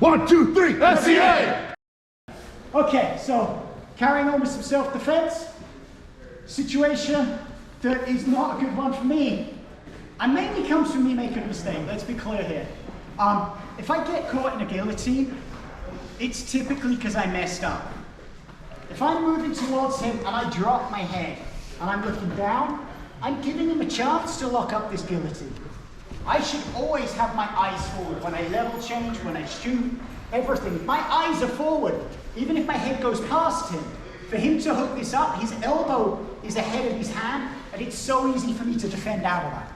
1, 2, 3, FCA! Okay, so carrying on with some self-defense. Situation that is not a good one for me. And mainly comes from me making a mistake, let's be clear here. If I get caught in a guillotine, it's typically because I messed up. If I'm moving towards him and I drop my head and I'm looking down, I'm giving him a chance to lock up this guillotine. I should always have my eyes forward when I level change, when I shoot, everything. My eyes are forward, even if my head goes past him. For him to hook this up, his elbow is ahead of his hand, and it's so easy for me to defend out of that.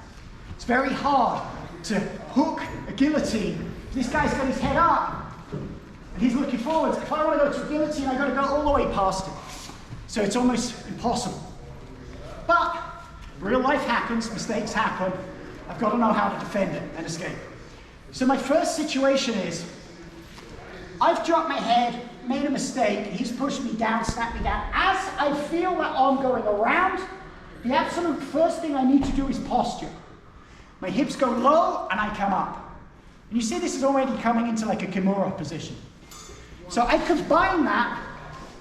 It's very hard to hook a guillotine. This guy's got his head up, and he's looking forwards. If I want to go to a guillotine, I've got to go all the way past him. So it's almost impossible. But real life happens, mistakes happen. I've got to know how to defend it and escape. So my first situation is, I've dropped my head, made a mistake, he's pushed me down, snapped me down. As I feel that arm going around, the absolute first thing I need to do is posture. My hips go low and I come up. And you see this is already coming into like a Kimura position. So I combine that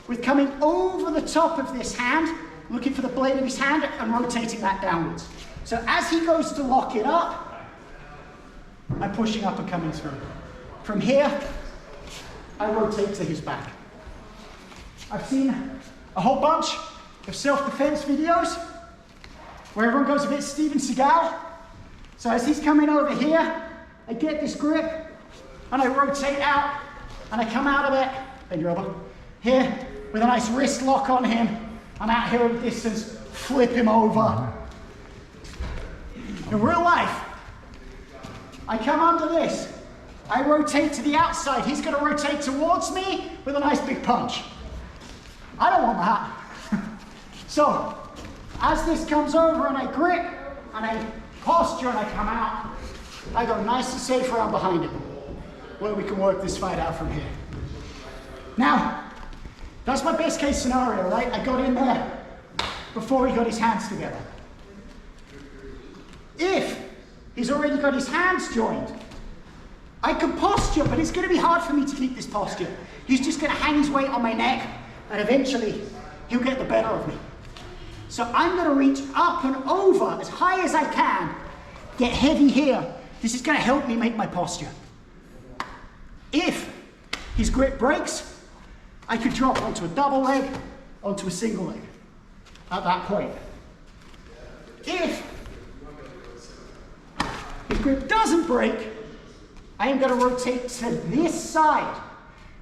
with coming over the top of this hand, looking for the blade of his hand and rotating that downwards. So as he goes to lock it up, I'm pushing up and coming through. From here, I rotate to his back. I've seen a whole bunch of self-defense videos where everyone goes a bit Steven Seagal. So as he's coming over here, I get this grip and I rotate out and I come out of it, bend your elbow, here with a nice wrist lock on him. I'm out here at a distance, flip him over. In real life, I come under this, I rotate to the outside, he's going to rotate towards me with a nice big punch. I don't want that. So, as this comes over and I grip, and I posture and I come out, I go nice and safe around behind him, where we can work this fight out from here. Now, that's my best case scenario, right? I got in there before he got his hands together. If he's already got his hands joined, I can posture, but it's going to be hard for me to keep this posture. He's just going to hang his weight on my neck, and eventually he'll get the better of me. So I'm going to reach up and over as high as I can, get heavy here. This is going to help me make my posture. If his grip breaks, I could drop onto a double leg, onto a single leg at that point. If his grip doesn't break, I am going to rotate to this side,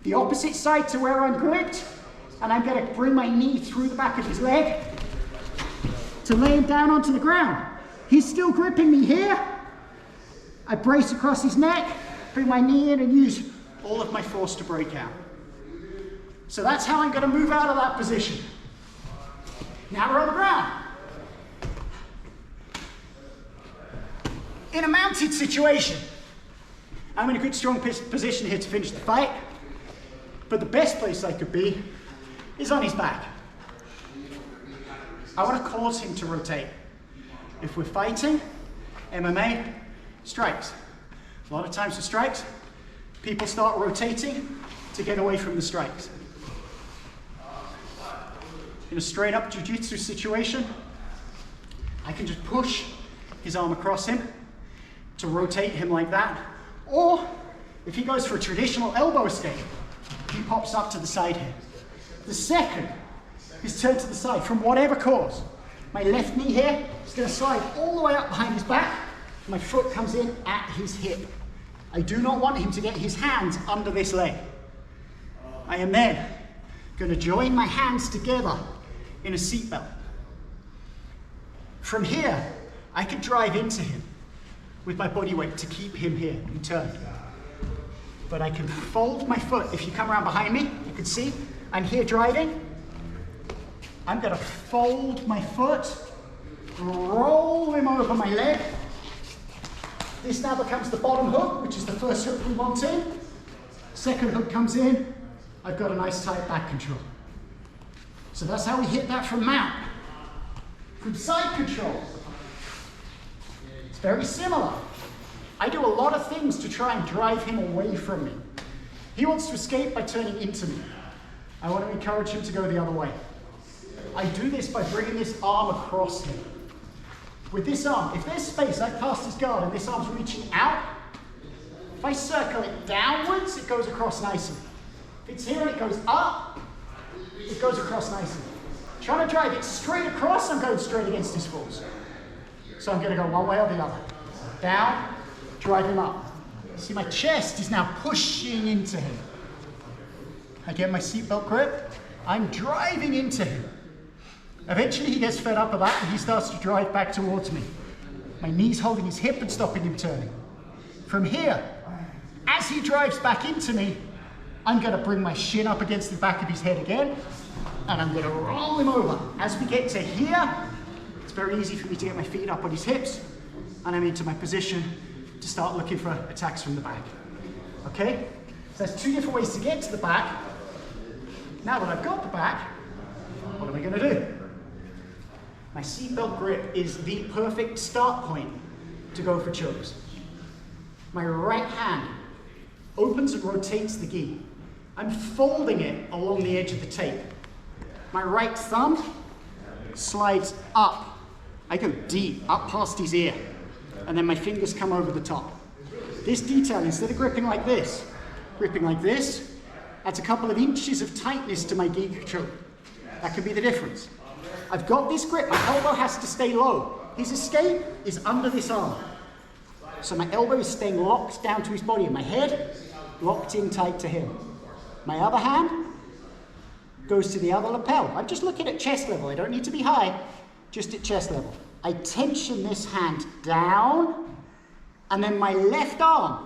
the opposite side to where I'm gripped, and I'm going to bring my knee through the back of his leg to lay him down onto the ground. He's still gripping me here. I brace across his neck, bring my knee in and use all of my force to break out. So that's how I'm going to move out of that position. Now we're on the ground. In a mounted situation, I'm in a good strong position here to finish the fight, but the best place I could be is on his back. I want to cause him to rotate. If we're fighting, MMA, strikes. A lot of times for strikes, people start rotating to get away from the strikes. In a straight up jiu-jitsu situation, I can just push his arm across him to rotate him like that. Or if he goes for a traditional elbow escape, he pops up to the side here. The second is turned to the side from whatever cause. My left knee here is going to slide all the way up behind his back. My foot comes in at his hip. I do not want him to get his hands under this leg. I am then going to join my hands together in a seatbelt. From here, I can drive into him with my body weight to keep him here and turned. But I can fold my foot. If you come around behind me, you can see I'm here driving. I'm going to fold my foot, roll him over my leg. This now becomes the bottom hook, which is the first hook we want in. Second hook comes in. I've got a nice tight back control. So that's how we hit that from mount. From side control, it's very similar. I do a lot of things to try and drive him away from me. He wants to escape by turning into me. I want to encourage him to go the other way. I do this by bringing this arm across him. With this arm, if there's space, I've passed his guard and this arm's reaching out. If I circle it downwards, it goes across nicely. If it's here and it goes up, it goes across nicely. Trying to drive it straight across, I'm going straight against his force. So I'm going to go one way or the other. Down, drive him up. See, my chest is now pushing into him. I get my seatbelt grip, I'm driving into him. Eventually he gets fed up of that and he starts to drive back towards me. My knee's holding his hip and stopping him turning. From here, as he drives back into me, I'm going to bring my shin up against the back of his head again, and I'm going to roll him over. As we get to here, it's very easy for me to get my feet up on his hips, and I'm into my position to start looking for attacks from the back. Okay? So there's two different ways to get to the back. Now that I've got the back, what am I going to do? My seatbelt grip is the perfect start point to go for chokes. My right hand opens and rotates the gi. I'm folding it along the edge of the tape. My right thumb slides up. I go deep, up past his ear, and then my fingers come over the top. This detail, instead of gripping like this, adds a couple of inches of tightness to my gi choke. That could be the difference. I've got this grip, my elbow has to stay low. His escape is under this arm. So my elbow is staying locked down to his body, and my head locked in tight to him. My other hand goes to the other lapel. I'm just looking at chest level. I don't need to be high, just at chest level. I tension this hand down, and then my left arm,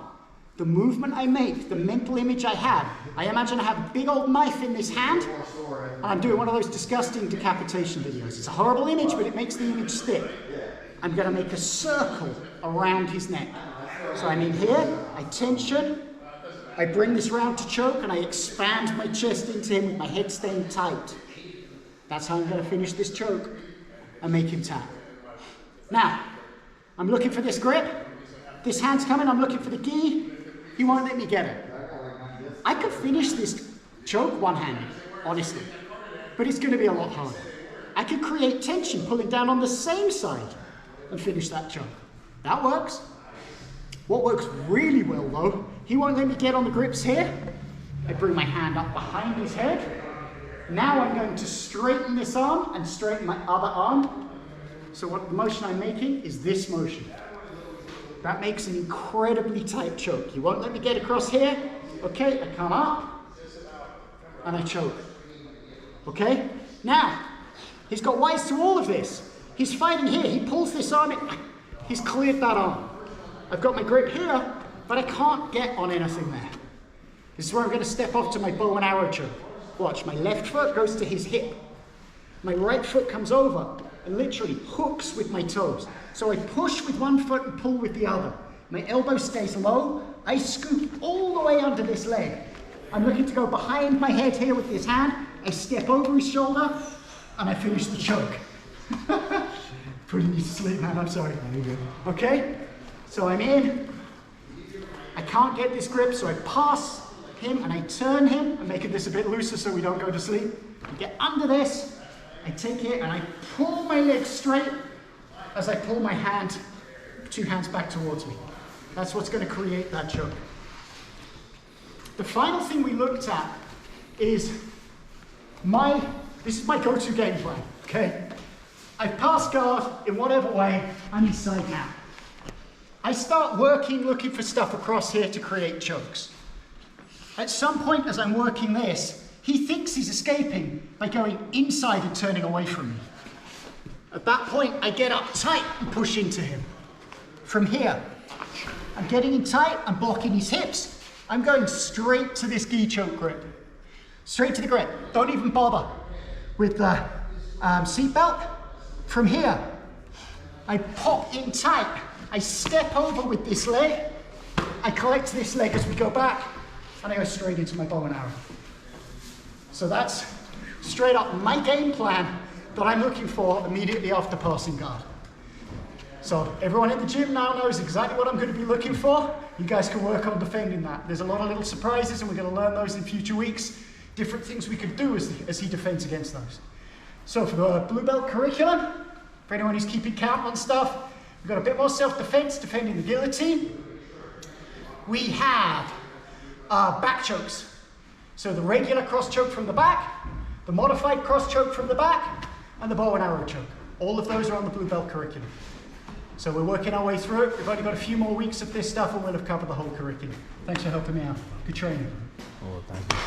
the movement I make, the mental image I have, I imagine I have a big old knife in this hand, and I'm doing one of those disgusting decapitation videos. It's a horrible image, but it makes the image stick. I'm going to make a circle around his neck. So I'm in here, I tension, I bring this round to choke, and I expand my chest into him with my head staying tight. That's how I'm going to finish this choke and make him tap. Now, I'm looking for this grip. This hand's coming, I'm looking for the gi. He won't let me get it. I could finish this choke one-handed, honestly, but it's going to be a lot harder. I could create tension pulling down on the same side and finish that choke. That works. What works really well though, he won't let me get on the grips here. I bring my hand up behind his head. Now I'm going to straighten this arm and straighten my other arm. So what the motion I'm making is this motion. That makes an incredibly tight choke. He won't let me get across here. Okay, I come up and I choke. Okay, now he's got wise to all of this. He's fighting here, he pulls this arm in. He's cleared that arm. I've got my grip here, but I can't get on anything there. This is where I'm going to step off to my bow and arrow choke. Watch, my left foot goes to his hip. My right foot comes over and literally hooks with my toes. So I push with one foot and pull with the other. My elbow stays low. I scoop all the way under this leg. I'm looking to go behind my head here with this hand. I step over his shoulder and I finish the choke. Putting you to sleep, man, I'm sorry. Okay, so I'm in. I can't get this grip, so I pass him and I turn him. I'm making this a bit looser so we don't go to sleep. I get under this, I take it and I pull my leg straight as I pull my hand, two hands back towards me. That's what's going to create that choke. The final thing we looked at is this is my go-to game plan, okay? I pass guard in whatever way, I'm inside now. I start working, looking for stuff across here to create chokes. At some point as I'm working this, he thinks he's escaping by going inside and turning away from me. At that point, I get up tight and push into him. From here, I'm getting in tight, I'm blocking his hips. I'm going straight to this gi choke grip. Straight to the grip. Don't even bother with the seatbelt. From here, I pop in tight. I step over with this leg. I collect this leg as we go back, and I go straight into my bow and arrow. So that's straight up my game plan that I'm looking for immediately after passing guard. So everyone in the gym now knows exactly what I'm going to be looking for. You guys can work on defending that. There's a lot of little surprises and we're going to learn those in future weeks. Different things we could do as he defends against those. So for the Blue Belt curriculum, for anyone who's keeping count on stuff, we've got a bit more self-defense, defending the guillotine. We have back chokes. So the regular cross choke from the back, the modified cross choke from the back, and the bow and arrow choke. All of those are on the Blue Belt curriculum. So we're working our way through it. We've only got a few more weeks of this stuff and we'll have covered the whole curriculum. Thanks for helping me out. Good training. Oh, thank you.